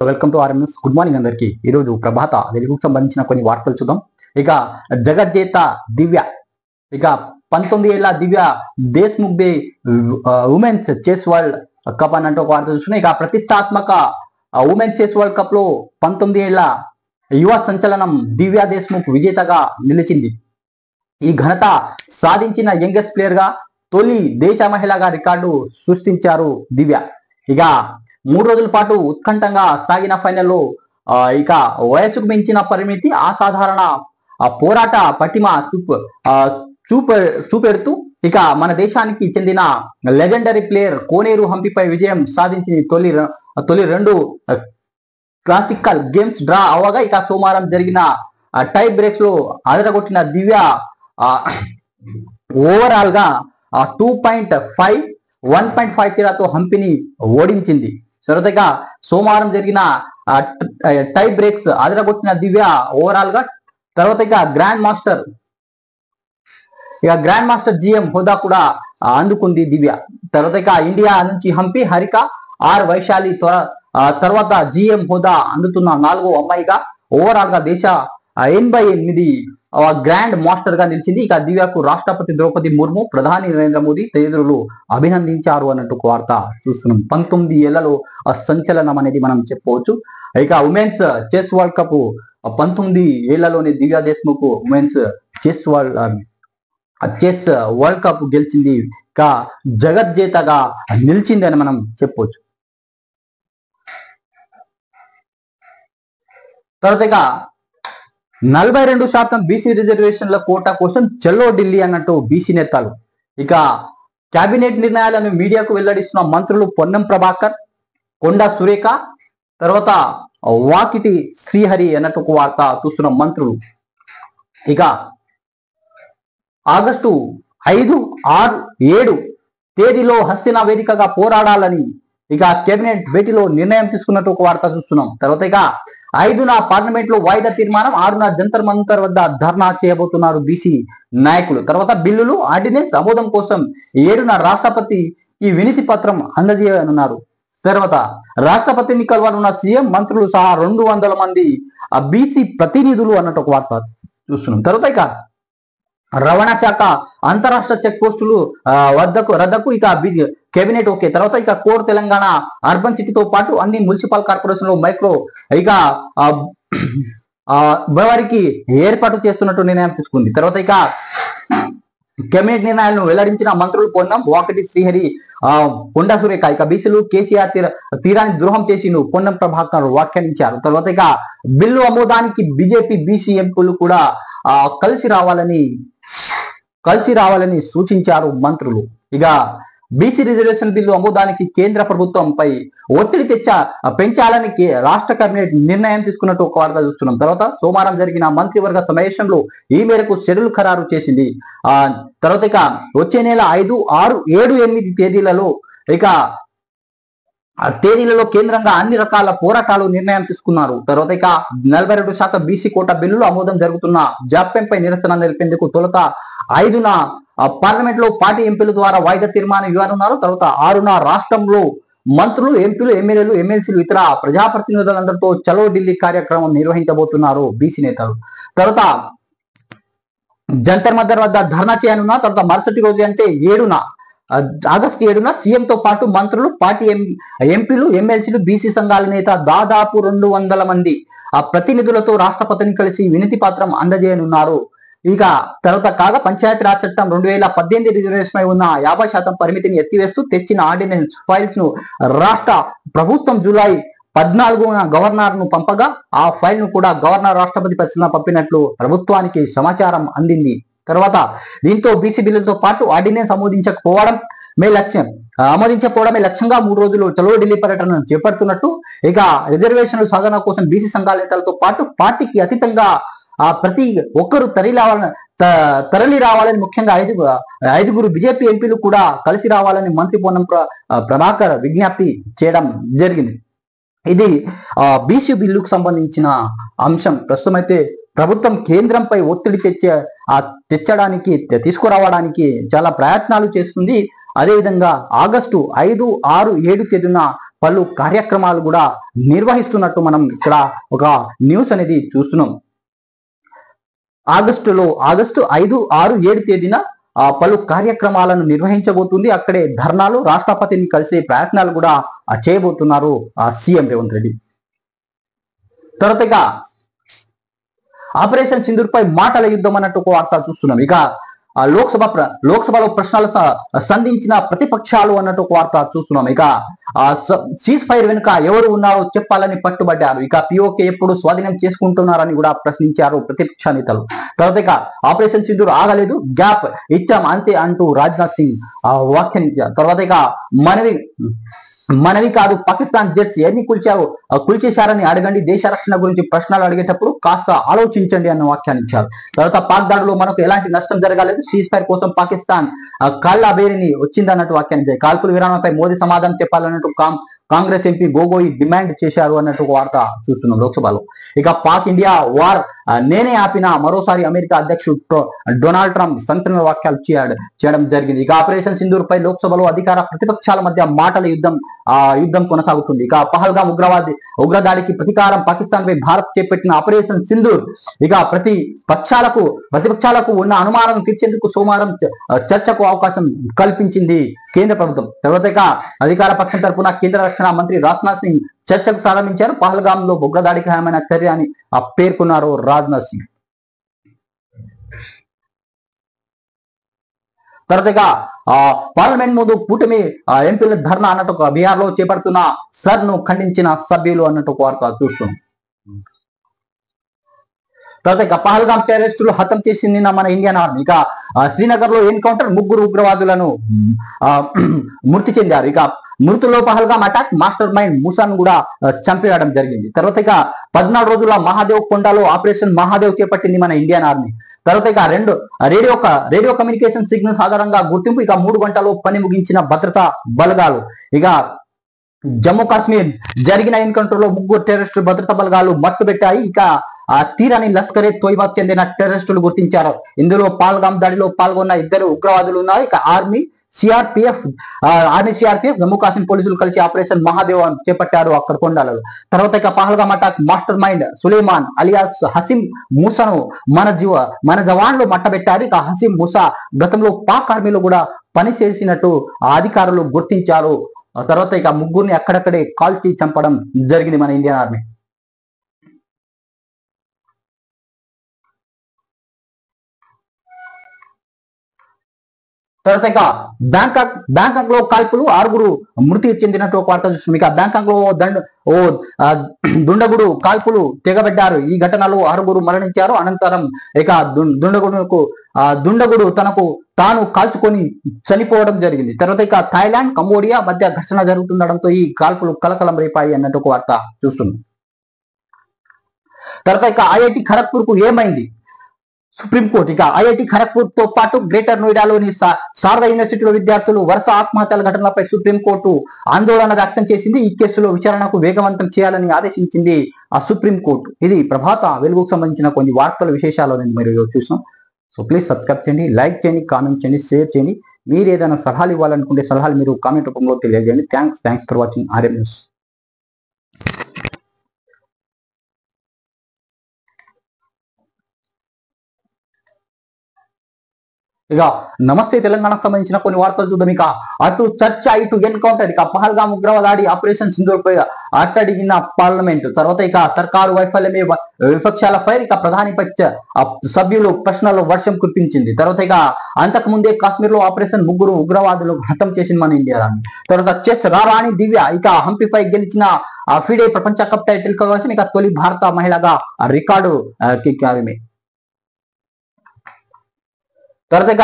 Welcome to RM news. Good morning అందరికీ. ఈరోజు ప్రభాత వెలుగుకు సంబంధించిన కొన్ని వార్తలు చూద్దాం. ఇక జగజ్జేత దివ్య, ఇక 19 ఏళ్ల Divya Deshmukh the women's chess world cup అన్నట్టు ఒక వార్త చూస్తున్నాం. ఇక ప్రతిష్టాత్మక ఉమెన్స్ చెస్ వరల్డ్ కప్ లో 19 ఏళ్ల యువ సంచలనం దివ్య దేశ్ముఖ్ విజేతగా నిలిచింది. ఈ ఘనత సాధించిన యంగెస్ట్ ప్లేయర్ గా తొలి దేశ మహిళగా రికార్డు సృష్టించారు దివ్య. ఇక 3 రోజుల పాటు ఉత్కంఠంగా సాగిన ఫైనల్లో ఇక వయసుకు మించిన పరిమితి, అసాధారణ పోరాట పటిమ చూపెడుతూ ఇక మన దేశానికి చెందిన లెజెండరీ ప్లేయర్ కోనేరు హంపిపై విజయం సాధించింది. తొలి 2 క్లాసికల్ గేమ్స్ డ్రా అవగా ఇక సోమవారం జరిగిన టై బ్రేక్స్ లో అదరగొట్టిన దివ్య ఓవరాల్ గా 2.5 1.5 తేడాతో హంపిని ఓడించింది. తర్వాత సోమవారం జరిగిన టై బ్రేక్స్ అదరగొట్టిన దివ్య ఓవరాల్ గా తర్వాత గ్రాండ్ మాస్టర్ జిఎం హోదా కూడా అందుకుంది దివ్య. తర్వాత ఇండియా నుంచి హంపి హరిక వైశాలి తర్వాత జిఎం హోదా అందుతున్న 4వ అమ్మాయిగా ఓవరాల్ గా దేశ 88 గ్రాండ్ మాస్టర్ గా నిలిచింది. ఇక దివ్యకు రాష్ట్రపతి ద్రౌపది ముర్ము, ప్రధాని నరేంద్ర మోదీ తదితరులు అభినందించారు అన్నట్టు ఒక వార్త చూస్తున్నాం. 19 ఏళ్లలో సంచలనం అనేది మనం చెప్పవచ్చు. ఇక ఉమెన్స్ చెస్ వరల్డ్ కప్ 19 ఏళ్లలోనే Divya Deshmukh women's chess world cup గెలిచింది. ఇక జగజ్జేతగా నిలిచింది అని మనం చెప్పవచ్చు. తర్వాత 42% బీసీ రిజర్వేషన్ల కోటా కోసం చలో ఢిల్లీ అన్నట్టు బీసీ నేతలు. ఇక కేబినెట్ నిర్ణయాలను మీడియాకు వెల్లడిస్తున్న మంత్రులు పొన్నం ప్రభాకర్, కొండా సురేఖ, తర్వాత వాకిటి శ్రీహరి అన్నట్టు ఒక వార్త చూస్తున్న మంత్రులు. ఇక ఆగస్టు 5, 6, 7 తేదీలో హస్తినా వేదికగా పోరాడాలని ఇక కేబినెట్ భేటీలో నిర్ణయం తీసుకున్నట్టు ఒక వార్త చూస్తున్నాం. తర్వాత ఇక 5న పార్లమెంట్ లో వాయిదా తీర్మానం, 6న జంతర్ మంతర్ వద్ద ధర్నా చేయబోతున్నారు బీసీ నాయకులు. తర్వాత బిల్లులు ఆర్డినెన్స్ ఆమోదం కోసం 7న రాష్ట్రపతి ఈ వినతి పత్రం అందజేయనున్నారు. తర్వాత రాష్ట్రపతిని కలవనున్న సీఎం, మంత్రులు సహా 200 మంది బీసీ ప్రతినిధులు అన్నట్టు ఒక వార్త చూస్తున్నాం. తర్వాత ఇక రవాణా శాఖ అంతరాష్ట్ర చెక్ పోస్టులు రద్దకు ఇక కేబినెట్ ఓకే. తర్వాత ఇక కోర్ తెలంగాణ అర్బన్ సిటీతో పాటు అన్ని మున్సిపల్ కార్పొరేషన్ లో మైక్రో ఇక వారికి ఏర్పాటు చేస్తున్నట్టు నిర్ణయం తీసుకుంది. తర్వాత ఇక కేబినెట్ నిర్ణయాలను వెల్లడించిన మంత్రులు పొన్నం, వాకటి శ్రీహరి, కొండా సురేఖ. ఇక బీసీలు కేసీఆర్ తీరాన్ని ద్రోహం చేసి పొన్నం ప్రభాకర్ వ్యాఖ్యానించారు. తర్వాత ఇక బిల్లు ఆమోదానికి బీజేపీ బీసీ ఎంపీలు కూడా కలిసి రావాలని సూచించారు మంత్రులు. ఇక బీసీ రిజర్వేషన్ బిల్లు ఆమోదానికి కేంద్ర ప్రభుత్వంపై ఒత్తిడి పెంచాలని రాష్ట్ర కేబినెట్ నిర్ణయం తీసుకున్నట్టు ఒక వార్త చూస్తున్నాం. తర్వాత సోమవారం జరిగిన మంత్రివర్గ సమావేశంలో ఈ మేరకు షెడ్యూల్ ఖరారు చేసింది. తర్వాత ఇక వచ్చే నెల 5, 6, 7, 8 తేదీలలో కేంద్రంగా అన్ని రకాల పోరాటాలు నిర్ణయం తీసుకున్నారు. తర్వాత ఇక 42% బీసీ కోటా బిల్లులు ఆమోదం జరుగుతున్న జాప్యంపై నిరసన నిలిపేందుకు తొలుత 5న పార్లమెంట్ లో పార్టీ ఎంపీల ద్వారా వాయిదా తీర్మానం ఇవ్వనున్నారు. తర్వాత 6న రాష్ట్రంలో మంత్రులు, ఎంపీలు, ఎమ్మెల్యేలు, ఎమ్మెల్సీలు, ఇతర ప్రజాప్రతినిధులందరితో చలో ఢిల్లీ కార్యక్రమం నిర్వహించబోతున్నారు బీసీ నేతలు. తర్వాత జంతర్ మంతర్ వద్ద ధర్నా చేయనున్నారు. తర్వాత మరుసటి రోజు అంటే ఆగస్టు 7న సీఎంతో పాటు మంత్రులు, పార్టీ ఎంపీలు, ఎమ్మెల్సీలు, బీసీ సంఘాల నేత దాదాపు 200 మంది ప్రతినిధులతో రాష్ట్రపతిని కలిసి వినతి పత్రం అందజేయనున్నారు. ఇక తర్వాత కాగా పంచాయతీరాజ్ చట్టం 2018 రిజర్వేషన్ పై ఉన్న 50% పరిమితిని ఎత్తివేస్తూ తెచ్చిన ఆర్డినెన్స్ ఫైల్స్ ను రాష్ట్ర ప్రభుత్వం జూలై 14న గవర్నర్ ను పంపగా ఆ ఫైల్ ను కూడా గవర్నర్ రాష్ట్రపతి పరిశీలన పంపినట్లు ప్రభుత్వానికి సమాచారం అందింది. తర్వాత దీంతో బీసీ బిల్లులతో పాటు ఆర్డినెన్స్ ఆమోదించకపోవడమే లక్ష్యంగా 3 రోజులు చలో ఢిల్లీ పర్యటన చేపడుతున్నట్టు ఇక రిజర్వేషన్ల సాధన కోసం బీసీ సంఘాల నేతలతో పాటు పార్టీకి అతీతంగా ప్రతి ఒక్కరూ తరలి రావాలని, ముఖ్యంగా 5గురు బీజేపీ ఎంపీలు కూడా కలిసి రావాలని మంత్రి పొన్నం ప్రభాకర్ విజ్ఞప్తి చేయడం జరిగింది. ఇది బీసీ బిల్లుకు సంబంధించిన అంశం. ప్రస్తుతం అయితే ప్రభుత్వం కేంద్రంపై ఒత్తిడి తీసుకురావడానికి చాలా ప్రయత్నాలు చేస్తుంది. అదేవిధంగా ఆగస్టు 5, 6, 7 తేదీన పలు కార్యక్రమాలు కూడా నిర్వహిస్తున్నట్టు మనం ఇక్కడ ఒక న్యూస్ అనేది చూస్తున్నాం. ఆగస్టు 5, 6, 7 తేదీన పలు కార్యక్రమాలను నిర్వహించబోతుంది. అక్కడే ధర్నాలు, రాష్ట్రపతిని కలిసే ప్రయత్నాలు కూడా చేయబోతున్నారు సీఎం రేవంత్ రెడ్డి. తర్వాత ఆపరేషన్ సింధూర్ పై మాటల యుద్ధం అన్నట్టు ఒక వార్త చూస్తున్నాం. ఇక లోక్సభలో ప్రశ్నలు సంధించిన ప్రతిపక్షాలు అన్నట్టు ఒక వార్త చూస్తున్నాం. ఇక సీజ్ ఫైర్ వెనుక ఎవరు ఉన్నారో చెప్పాలని పట్టుబడ్డారు. ఇక పిఓకే ఎప్పుడు స్వాధీనం చేసుకుంటున్నారని కూడా ప్రశ్నించారు ప్రతిపక్ష నేతలు. తర్వాత ఆపరేషన్ సింధూర్ ఆగలేదు, గ్యాప్ ఇచ్చాం అంతే అంటూ రాజ్నాథ్ సింగ్ వ్యాఖ్యానించారు. తర్వాత మనవి కాదు, పాకిస్తాన్ జెట్స్ ఎన్ని కూల్చేశారని అడగండి, దేశ రక్షణ గురించి ప్రశ్నలు అడిగేటప్పుడు కాస్త ఆలోచించండి అన్న వ్యాఖ్యానించారు. తర్వాత పాక్ దాడిలో మనకు ఎలాంటి నష్టం జరగాలేదు, సీజ్ ఫైర్ కోసం పాకిస్తాన్ కాళ్ళ బేరిని వచ్చిందన్నట్టు వ్యాఖ్యానించారు. కాల్పుల విరామంపై మోదీ సమాధానం చెప్పాలన్నట్టు కాంగ్రెస్ ఎంపీ గోగోయ్ డిమాండ్ చేశారు అన్నట్టు వార్త చూస్తున్నాం లోక్సభలో. ఇక పాక్ ఇండియా వార్ నేనే ఆపిన, మరోసారి అమెరికా అధ్యక్షుడు డొనాల్డ్ ట్రంప్ సంచలన వ్యాఖ్యలు చేయడం జరిగింది. ఇక ఆపరేషన్ సింధూర్ పై లోక్సభలో అధికార ప్రతిపక్షాల మధ్య మాటల యుద్ధం కొనసాగుతుంది. ఇక పహల్గామ్ ఉగ్రదాడికి ప్రతీకారం పాకిస్తాన్ పై భారత్ చేపట్టిన ఆపరేషన్ సింధూర్ ఇక ప్రతిపక్షాలకు ఉన్న అనుమానం తీర్చేందుకు సోమవారం చర్చకు అవకాశం కల్పించింది కేంద్ర ప్రభుత్వం. తర్వాత అధికార పక్షం తరపున కేంద్ర రక్షణ మంత్రి రాజ్నాథ్ సింగ్ చర్చకు ప్రారంభించారు. పహల్గామ్ లో ఉగ్రదాడికి హామీన చర్య అని పేర్కొన్నారు రాజ్నాథ్ సింగ్. తర్వాత పార్లమెంట్ ముందు కూటమి ఎంపీల ధర్నా అన్నట్టు బీహార్ లో చేపడుతున్న సర్ ను ఖండించిన సభ్యులు అన్నట్టు వార్త చూస్తున్నాం. తర్వాత పహల్గామ్ టెర్రరిస్టులు హతం చేసింది మన ఇండియన్ ఆర్మీ. ఇక శ్రీనగర్ లో ఎన్కౌంటర్, 3 ఉగ్రవాదులను మృతి చెందారు. ఇక మృతుల్లో పహల్గామ్ అటాక్ మాస్టర్ మైండ్ ముసాను కూడా చంపేయడం జరిగింది. తర్వాత 14 రోజుల మహాదేవ్ కొండలో ఆపరేషన్ మహాదేవ్ చేపట్టింది మన ఇండియన్ ఆర్మీ. తర్వాత రేడియో కమ్యూనికేషన్ సిగ్నల్స్ ఆధారంగా గుర్తింపు. ఇక 3 గంటల్లో పని ముగించిన భద్రతా బలగాలు. ఇక జమ్మూ కాశ్మీర్ జరిగిన ఎన్కౌంటర్ లో 3 టెర్రరిస్టు భద్రతా బలగాలు మట్టుబెట్టాయి. ఇక తీరాని లష్కరే తోయిబాకు చెందిన టెర్రరిస్టులు గుర్తించారు. ఇందులో పహల్గామ్ దాడిలో పాల్గొన్న 2 ఉగ్రవాదులు ఉన్నారు. ఇక ఆర్మీ సిఆర్పిఎఫ్ జమ్మూ కాశ్మీర్ పోలీసులు కలిసి ఆపరేషన్ మహాదేవ్ చేపట్టారు అక్కడ కొండలలో. తర్వాత Pahalgam attack mastermind Suleman alias Hashim మూసాను మన జవాన్లు మట్టబెట్టారు. ఇక హసీం మూసా గతంలో పాక్ ఆర్మీలో కూడా పనిచేసినట్టు అధికారులు గుర్తించారు. తర్వాత 3 అక్కడక్కడే కాల్చి చంపడం జరిగింది మన ఇండియన్ ఆర్మీ. తర్వాత బ్యాంకాక్ లో కాల్పులు, 6 మృతి చెందినట్టు ఒక వార్త చూస్తుంది. ఇక బ్యాంకాక్ లో దుండగుడు కాల్పులు తెగబడ్డారు. ఈ ఘటనలో 6 మరణించారు. అనంతరం ఇక దుండగుడు తాను కాల్చుకొని చనిపోవడం జరిగింది. తర్వాత థాయిలాండ్, కంబోడియా మధ్య ఘర్షణ జరుగుతుండడంతో ఈ కాల్పులు కలకలం రేపాయి అన్నట్టు ఒక వార్త చూస్తుంది. తర్వాత ఐఐటి ఖరగ్పూర్ కు ఏమైంది? సుప్రీంకోర్టు ఇక ఐఐటి ఖరగ్పూర్ తో పాటు గ్రేటర్ నోయిడాలోని శారదా యూనివర్సిటీలో విద్యార్థులు వరుస ఆత్మహత్యల ఘటనలపై సుప్రీంకోర్టు ఆందోళన వ్యక్తం చేసింది. ఈ కేసులో విచారణకు వేగవంతం చేయాలని ఆదేశించింది సుప్రీంకోర్టు. ఇది ప్రభాత వెలుగుకు సంబంధించిన కొన్ని వార్తల విశేషాలు మీరు చూసాం. సో ప్లీజ్ సబ్స్క్రైబ్ చేయండి, లైక్ చేయండి, కామెంట్ చేయండి, షేర్ చేయండి. మీరు ఏదైనా సలహాలు ఇవ్వాలనుకుంటే సలహాలు మీరు కామెంట్ రూపంలో తెలియజేయండి. Thanks for watching RM news. ఇక నమస్తే తెలంగాణకు సంబంధించిన కొన్ని వార్తలు చూద్దాం. ఇక అటు చర్చ, ఇటు ఎన్కౌంటర్. ఇక పహల్గామ్ ఉగ్రవాదాడి ఆపరేషన్ సింధూర్ పై అట్టడిగిన పార్లమెంట్. తర్వాత సర్కారు వైఫల్యమే విపక్షాల ఫైర్. ఇక ప్రధాని పక్ష సభ్యులు ప్రశ్నలు వర్షం కురిపించింది. తర్వాత అంతకు ముందే కాశ్మీర్ లో ఆపరేషన్ 3 ఉగ్రవాదులు హతం చేసింది మన ఇండియా ఆర్మీ. తర్వాత చెస్ రారాణి దివ్య ఇక హంపీపై గెలిచిన ఫిడే ప్రపంచ కప్ టైటిల్ కోసం ఇక తొలి భారత మహిళగా రికార్డు కిక్కారు. తర్వాత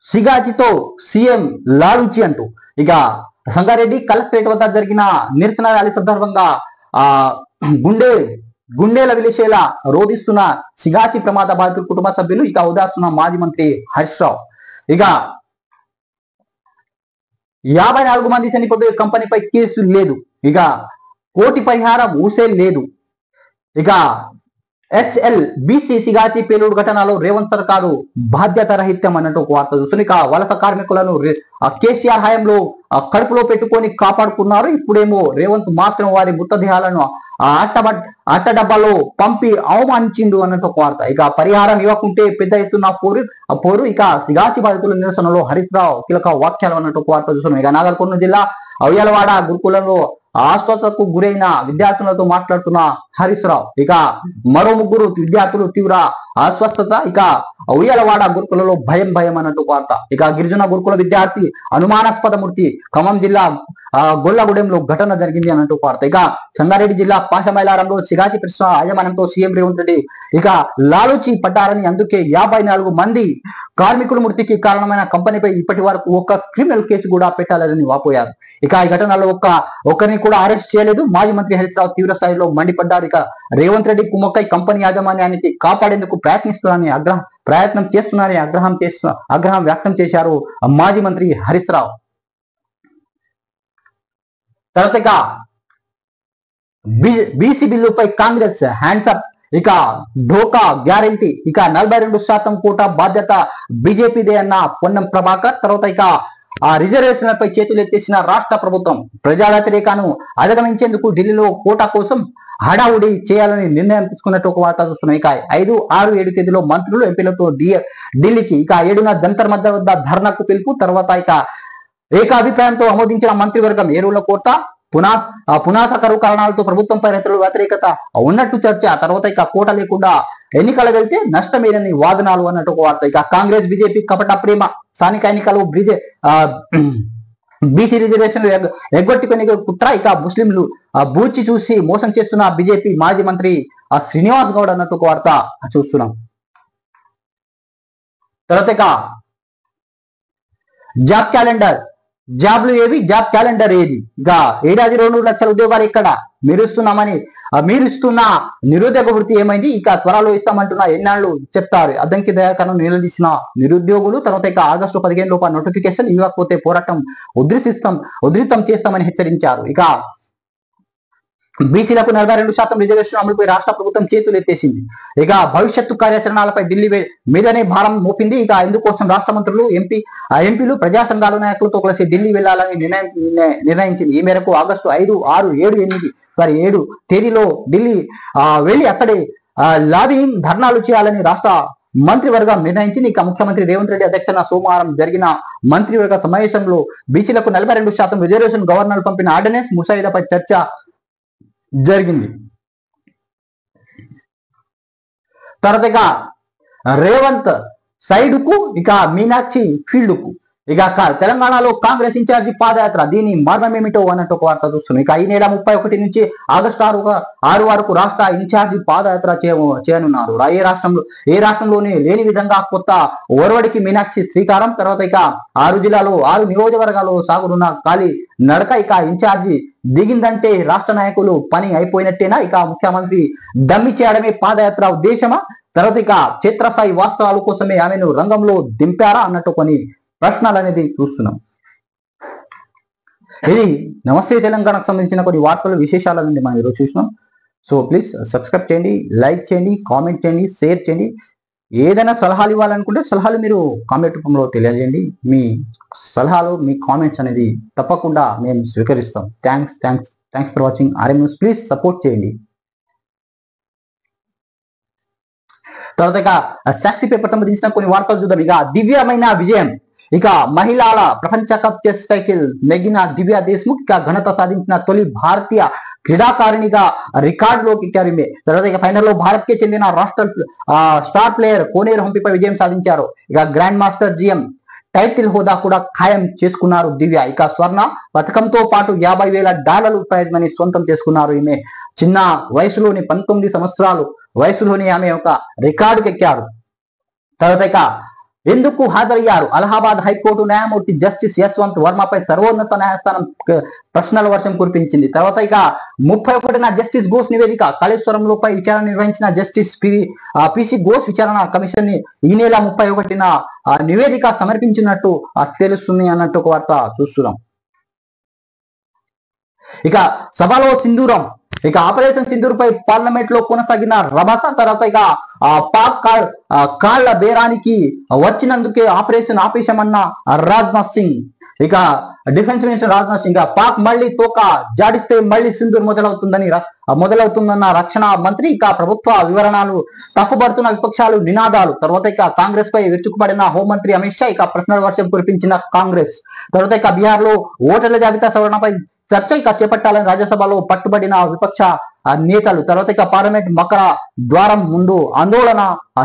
సిగాచితో సీఎం లాలూచి అంటూ ఇక సంగారెడ్డి కలెక్టరేట్ వద్ద జరిగిన నిరసన ర్యాలీ సందర్భంగా గుండెల విలిసేలా రోధిస్తున్న సిగాచి ప్రమాద బాధితుల కుటుంబ సభ్యులు ఇక ఉదాస్తున్న మాజీ మంత్రి హరీష్ రావు. ఇక 54 మంది చనిపోతే కంపెనీపై కేసు లేదు. ఇక కోటి పరిహారం ఊసే లేదు. ఇక ఎస్ఎల్ బీసీ సిగాచి పేలుడు ఘటనలో రేవంత్ సర్కారు బాధ్యత రహిత్యం అన్నట్టు ఒక వార్త చూస్తుంది. ఇక వలస కార్మికులను కేసీఆర్ హయాంలో కడుపులో పెట్టుకొని కాపాడుకున్నారు. ఇప్పుడేమో రేవంత్ మాత్రం వారి మృతదేహాలను అట్ట డబ్బాలో పంపి అవమానించిండు అన్నట్టు ఒక వార్త. ఇక పరిహారం ఇవ్వకుంటే పెద్ద ఎత్తున పోరు. ఇక సిగాచి బాధితుల నిరసనలో హరీష్ రావు కీలక వాక్యాలు అన్నట్టు ఒక వార్త చూస్తున్నాం. ఇక నాగర్ కర్నూలు జిల్లా ఉయ్యాలవాడ గురుకులంలో అస్వస్థతకు గురైన విద్యార్థులతో మాట్లాడుతున్న హరీష్ రావు. ఇక మరో 3 విద్యార్థులు తీవ్ర అస్వస్థత. ఇక ఉయ్యాలవాడ గురుకులలో భయం అన్నట్టు వార్త. ఇక గిరిజన గురుకుల విద్యార్థి అనుమానాస్పద మృతి. ఖమ్మం జిల్లా గొల్లగూడెంలో ఘటన జరిగింది అన్నట్టు వార్త. ఇక సంగారెడ్డి జిల్లా పాషమైలారంలో సిగాచి కృష్ణ యాజమాన్యంతో సీఎం రేవంత్ రెడ్డి ఇక లాలూచి పడ్డారని, అందుకే 54 మంది కార్మికుల మృతికి కారణమైన కంపెనీపై ఇప్పటి వరకు ఒక్క క్రిమినల్ కేసు కూడా పెట్టాలని వాపోయారు. ఇక ఈ ఘటనలో ఒక్కరిని కూడా అరెస్ట్ చేయలేదు. మాజీ మంత్రి హరీష్ రావు తీవ్ర స్థాయిలో మండిపడ్డారు. ఇక రేవంత్ రెడ్డి కుమ్మక్కై కంపెనీ యాజమాన్యానికి కాపాడేందుకు ప్రయత్నం చేస్తున్నారని ఆగ్రహం వ్యక్తం చేశారు మాజీ మంత్రి హరీష్ రావు. తర్వాత ఇక బీసీ బిల్లుపై కాంగ్రెస్ హ్యాండ్స్ అప్. ఇక ఢోకా గ్యారంటీ. ఇక 42% కోటా బాధ్యత బీజేపీదే అన్న పొన్నం ప్రభాకర్. తర్వాత ఇక ఆ రిజర్వేషన్లపై చేతులు ఎత్తేసిన రాష్ట్ర ప్రభుత్వం ప్రజా వ్యతిరేకను అధిగమించేందుకు ఢిల్లీలో కోటా కోసం హడావుడి చేయాలని నిర్ణయం తీసుకున్నట్టు ఒక వార్త చూస్తున్నాయి. ఇక 5, 6, 7 తేదీలో మంత్రులు ఎంపీలతో ఢిల్లీకి. ఇక 7న జంతర్ మంతర్ వద్ద ధర్నాకు పిలుపు. తర్వాత ఇక ఏకాభిప్రాయంతో ఆమోదించిన మంత్రివర్గం ఎరువుల కోట పునాస కరువు కారణాలతో ప్రభుత్వంపై రైతుల వ్యతిరేకత ఉన్నట్టు చర్చ. తర్వాత ఇక కోట లేకుండా ఎన్నికలు వెళ్తే నష్టమేనని వాదనాలు అన్నట్టు ఒక వార్త. ఇక కాంగ్రెస్ బీజేపీ కపట ప్రేమ. స్థానిక ఎన్నికలు బీసీ రిజర్వేషన్లు ఎగ్గొట్టుకునే కుట్ర. ఇక ముస్లింలు బూచి చూసి మోసం చేస్తున్న బీజేపీ మాజీ మంత్రి శ్రీనివాస్ గౌడ్ అన్నట్టు ఒక వార్త చూస్తున్నాం. తర్వాత ఇక జాబ్ క్యాలెండర్. జాబ్లు ఏవి, జాబ్ క్యాలెండర్ ఏది? ఇక ఏడాది 2 లక్షల ఉద్యోగాలు ఇక్కడ మీరు ఇస్తున్న నిరుద్యోగ వృత్తి ఏమైంది? ఇక త్వరలో ఇస్తామంటున్న ఎన్నాళ్ళు చెప్తారు? అద్దంకి దయాకరణ నిలదీసిన నిరుద్యోగులు. తర్వాత ఇక ఆగస్టు 15 లోపల నోటిఫికేషన్ ఇవ్వకపోతే పోరాటం ఉధృతం చేస్తామని హెచ్చరించారు. ఇక బీసీలకు 42% రిజర్వేషన్ అమలుపై రాష్ట్ర ప్రభుత్వం చేతులు ఎత్తేసింది. ఇక భవిష్యత్తు కార్యాచరణలపై ఢిల్లీ మీదనే భారం మోపింది. ఇక ఇందుకోసం రాష్ట్ర మంత్రులు ఎంపీలు ప్రజా సంఘాల నాయకులతో కలిసి ఢిల్లీ వెళ్లాలని నిర్ణయించింది. ఈ మేరకు ఆగస్టు 5, 6, 7 తేదీలో ఢిల్లీ వెళ్లి అక్కడే లాబింగ్ ధర్నాలు చేయాలని రాష్ట్ర మంత్రివర్గం నిర్ణయించింది. ఇక ముఖ్యమంత్రి రేవంత్ రెడ్డి అధ్యక్షన సోమవారం జరిగిన మంత్రివర్గ సమావేశంలో బీసీలకు 42% రిజర్వేషన్ గవర్నర్ పంపిన ఆర్డినెన్స్ ముసాయిదాపై చర్చ జరిగింది. తర్వాత ఇక రేవంత్ సైడ్ కు, ఇక మీనాక్షి ఫీల్డ్ కు. ఇక తెలంగాణలో కాంగ్రెస్ ఇన్ఛార్జి పాదయాత్ర. దీని మార్గం ఏమిటో అన్నట్టు ఒక వార్త చూస్తున్నాం. ఇక ఈ నెల 31 నుంచి ఆగస్టు 6 వరకు రాష్ట్ర ఇన్ఛార్జి పాదయాత్ర చేయనున్నారు. ఏ రాష్ట్రంలోనే లేని విధంగా కొత్త ఒరవడికి మీనాక్షి శ్రీకారం. తర్వాత ఇక 6 జిల్లాలో 6 నియోజకవర్గాల్లో సాగుతున్న ఖాళీ నడక. ఇక ఇన్ఛార్జి దిగిందంటే రాష్ట్ర నాయకులు పని అయిపోయినట్టేనా? ఇక ముఖ్యమంత్రి దమ్మి చేయడమే పాదయాత్ర ఉద్దేశమా? తర్వాత ఇక క్షేత్రస్థాయి వాస్తవాల కోసమే ఆమెను రంగంలో దింపారా అన్నట్టు కొన్ని ప్రశ్నలు అనేది చూస్తున్నాం. ఇది నమస్తే తెలంగాణకు సంబంధించిన కొన్ని వార్తలు విశేషాలన్నీ మనం ఈరోజు చూసినాం. సో ప్లీజ్ సబ్స్క్రైబ్ చేయండి, లైక్ చేయండి, కామెంట్ చేయండి, షేర్ చేయండి. ఏదైనా సలహాలు ఇవ్వాలనుకుంటే సలహాలు మీరు కామెంట్ రూపంలో తెలియజేయండి. మీ సలహాలు, మీ కామెంట్స్ అనేది తప్పకుండా మేము స్వీకరిస్తాం. Thanks for watching RM news. Please support చేయండి. తర్వాత ఇక సాక్షి పేపర్ సంబంధించిన కొన్ని వార్తలు చూద్దాం. ఇక దివ్యమైన విజయం. ఇక మహిళల ప్రపంచ కప్ చెస్ టైటిల్ నెగ్గిన దివ్య దేశ్ముఖ్ ఇక ఘనత సాధించిన తొలి భారతీయ క్రీడాకారిణిగా రికార్డులోకి ఎక్కారు. తర్వాత ఇక ఫైనల్లో భారత్ కి చెందిన రాష్ట్ర స్టార్ ప్లేయర్ కోనేరు హంపిపై విజయం సాధించారు. ఇక గ్రాండ్ మాస్టర్ జిఎం టైటిల్ హోదా కూడా ఖాయం చేసుకున్నారు దివ్య. ఇక స్వర్ణ పథకంతో పాటు $50,000 ప్రైజ్ మనీ సొంతం చేసుకున్నారు. ఈమె చిన్న వయసులోని 19 సంవత్సరాలు వయసులోని ఆమె ఒక రికార్డుకి ఎక్కారు. తర్వాత ఇక ఎందుకు హాజరయ్యారు? అలహాబాద్ హైకోర్టు న్యాయమూర్తి జస్టిస్ యశ్వంత్ వర్మపై సర్వోన్నత న్యాయస్థానం ప్రశ్నల వర్షం కురిపించింది. తర్వాత ఇక 31న జస్టిస్ ఘోష్ నివేదిక. కాళేశ్వరంలోపై విచారణ నిర్వహించిన జస్టిస్ పిసి ఘోష్ విచారణ కమిషన్ ఈ నెల 31న నివేదిక సమర్పించినట్టు తెలుస్తుంది అన్నట్టు ఒక వార్త చూస్తున్నాం. ఇక సభలో సింధూరం. ఇక ఆపరేషన్ సింధూర్ పై పార్లమెంట్ లో కొనసాగిన రభస. తర్వాత ఇక పాక్ కాళ్ల బేరానికి వచ్చినందుకే ఆపరేషన్ ఆపేశామన్న రాజ్నాథ్ సింగ్. ఇక డిఫెన్స్ మినిస్టర్ రాజ్నాథ్ సింగ్ పాక్ మళ్ళీ తోక జాడిస్తే మళ్ళీ సింధూర్ మొదలవుతుందన్న రక్షణ మంత్రి. ఇక ప్రభుత్వ వివరణలు తప్పుపడుతున్న విపక్షాలు నినాదాలు. తర్వాత ఇక కాంగ్రెస్ పై విరుచుకుపడిన హోంమంత్రి అమిత్ షా. ఇక ప్రశ్నల వర్షం కురిపించిన కాంగ్రెస్. తర్వాత ఇక బీహార్ లో ఓటర్ల జాబితా సవరణపై చర్చ ఇక చేపట్టాలని రాజ్యసభలో పట్టుబడిన విపక్ష నేతలు. తర్వాత ఇక పార్లమెంట్ మకర ద్వారం ముందు ఆందోళన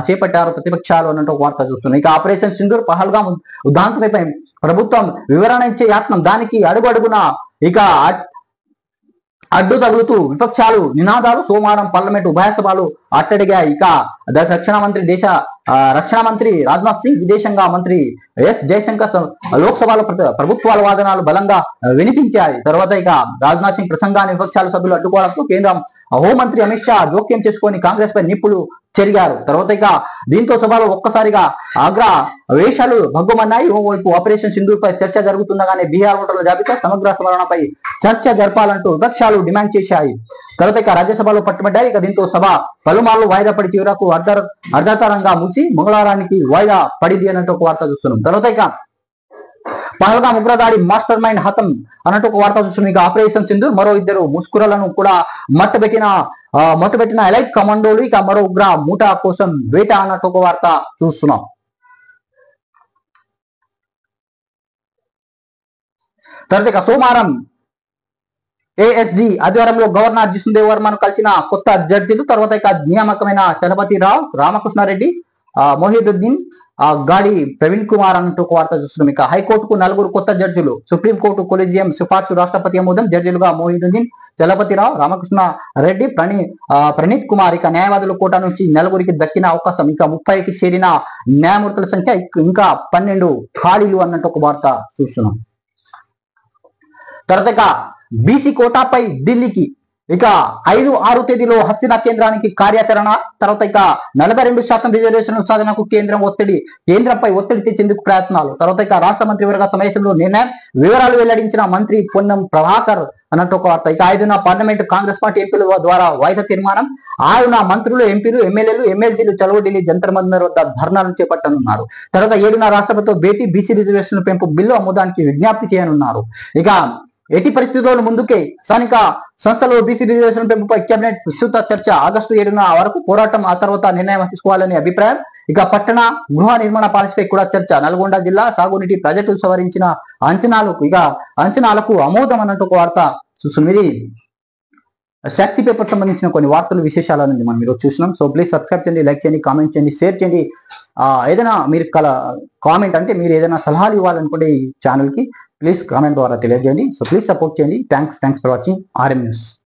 చేపట్టారు ప్రతిపక్షాలు అన్నట్టు వార్త చూస్తున్నాం. ఇక ఆపరేషన్ సింధూర్ పహల్గాం ఉదాంతమైపై ప్రభుత్వం వివరణ ఇచ్చే యత్నం. దానికి అడుగడుగున ఇక అడ్డు తగులుతూ విపక్షాలు నినాదాలు. సోమవారం పార్లమెంట్ ఉభయ సభలు అట్టడిగా. ఇక రక్షణ మంత్రి రాజ్నాథ్ సింగ్, విదేశాంగ మంత్రి ఎస్ జయశంకర్ లోక్సభలో ప్రభుత్వాల వాదనలు బలంగా వినిపించాయి. తర్వాత ఇక రాజ్నాథ్ సింగ్ ప్రసంగాన్ని విపక్షాల సభ్యులు అడ్డుకోవడంతో కేంద్ర హోంమంత్రి అమిత్ షా జోక్యం చేసుకొని కాంగ్రెస్ పై నిప్పులు చెరిగారు. తర్వాత ఇక దీంతో సభలో ఒక్కసారిగా వేషాలు భగ్గుమన్నాయి. ఓవైపు ఆపరేషన్ సింధూర్ పై చర్చ జరుగుతుండగానే బీహార్ ఓటర్ల జాబితా సమగ్ర సవరణపై చర్చ జరపాలంటూ విపక్షాలు డిమాండ్ చేశాయి. తర్వాత ఇక రాజ్యసభలో పట్టుబడ్డాయి. ఇక దీంతో సభ పలుమార్లు వాయిదా పడి చివరకు అర్ధాతరంగా ముగిసి మంగళవారానికి వాయిదా పడింది అన్నట్టు ఒక వార్త చూస్తున్నాం. తర్వాత ఇక పహల్గాం ఉగ్రదాడి మాస్టర్ మైండ్ హతం అన్నట్టు ఒక వార్త చూస్తున్నాం. ఇక ఆపరేషన్ సింధూర్ మరో ఇద్దరు ముస్కురలను కూడా మట్టుబెట్టిన ఎలైట్ కమాండోలు. ఇక మరో ఉగ్ర మూటా కోసం వేట అన్నట్టు ఒక వార్త చూస్తున్నాం. తర్వాత ఇక సోమవారం ఏఎస్జీ ఆధ్వర్యంలో గవర్నర్ జిష్ణుదేవ్ వర్మను కలిసిన కొత్త జడ్జిలు. తర్వాత ఇక నియామకమైన చలపతిరావు, రామకృష్ణారెడ్డి, మొహిదుద్దీన్, గాడి ప్రవీణ్ కుమార్ అన్నట్టు ఒక వార్త చూస్తున్నాం. ఇక హైకోర్టుకు 4 కొత్త జడ్జిలు. సుప్రీంకోర్టు కొలీజియం సిఫార్సు రాష్ట్రపతి ఆమోదం. జడ్జిలుగా మొహిదుద్దీన్, చలపతిరావు, రామకృష్ణారెడ్డి, ప్రణీత్ కుమార్. ఇక న్యాయవాదుల కోట నుంచి 4 దక్కిన అవకాశం. ఇక 30కి చేరిన న్యాయమూర్తుల సంఖ్య ఇంకా 12 ఖాళీలు అన్నట్టు ఒక వార్త చూస్తున్నాం. తర్వాత ఇక బీసీ కోటాపై ఢిల్లీకి ఇక 5-6 తేదీలో హస్తినా కేంద్రానికి కార్యాచరణ. తర్వాత ఇక 42% రిజర్వేషన్ సాధనకు కేంద్రంపై ఒత్తిడి తెచ్చేందుకు ప్రయత్నాలు. తర్వాత ఇక రాష్ట్ర మంత్రివర్గ సమావేశంలో నిర్ణయం. వివరాలు వెల్లడించిన మంత్రి పొన్నం ప్రభాకర్ అన్నట్టు ఒక వార్త. ఇక 5న పార్లమెంటు కాంగ్రెస్ పార్టీ ఎంపీల ద్వారా వాయిదా తీర్మానం. 6న మంత్రులు, ఎంపీలు, ఎమ్మెల్యేలు, ఎమ్మెల్సీలు చలో ఢిల్లీ జంతర్ మంతర్ వద్ద ధర్నాలు చేపట్టనున్నారు. తర్వాత 7న రాష్ట్రపతితో భేటీ. బీసీ రిజర్వేషన్ పెంపు బిల్లు ఆమోదానికి విజ్ఞప్తి చేయనున్నారు. ఇక ఎట్టి పరిస్థితుల్లో ముందుకే స్థానిక సంస్థలో బీసీ రిజర్వేషన్ పెంపుపై కేబినెట్ విస్తృత చర్చ. ఆగస్టు 7న వరకు పోరాటం, ఆ తర్వాత నిర్ణయం తీసుకోవాలని అభిప్రాయం. ఇక పట్టణ గృహ నిర్మాణ పాలసీపై కూడా చర్చ. నల్గొండ జిల్లా సాగునీటి ప్రాజెక్టులు సవరించిన అంచనాలకు ఆమోదం అన్నట్టు ఒక వార్త చూస్తున్నాం. ఇది సాక్షి పేపర్ సంబంధించిన కొన్ని వార్తలు విశేషాల నుంచి మనం మీరు చూస్తున్నాం. సో ప్లీజ్ సబ్స్క్రైబ్ చేయండి, లైక్ చేయండి, కామెంట్ చేయండి, షేర్ చేయండి. ఏదైనా మీరు కామెంట్ అంటే మీరు ఏదైనా సలహాలు ఇవ్వాలనుకుంటే ఈ ఛానల్కి ప్లీజ్ కామెంట్ ద్వారా తెలియజేయండి. సో ప్లీజ్ సపోర్ట్ చేయండి. Thanks for watching RM news.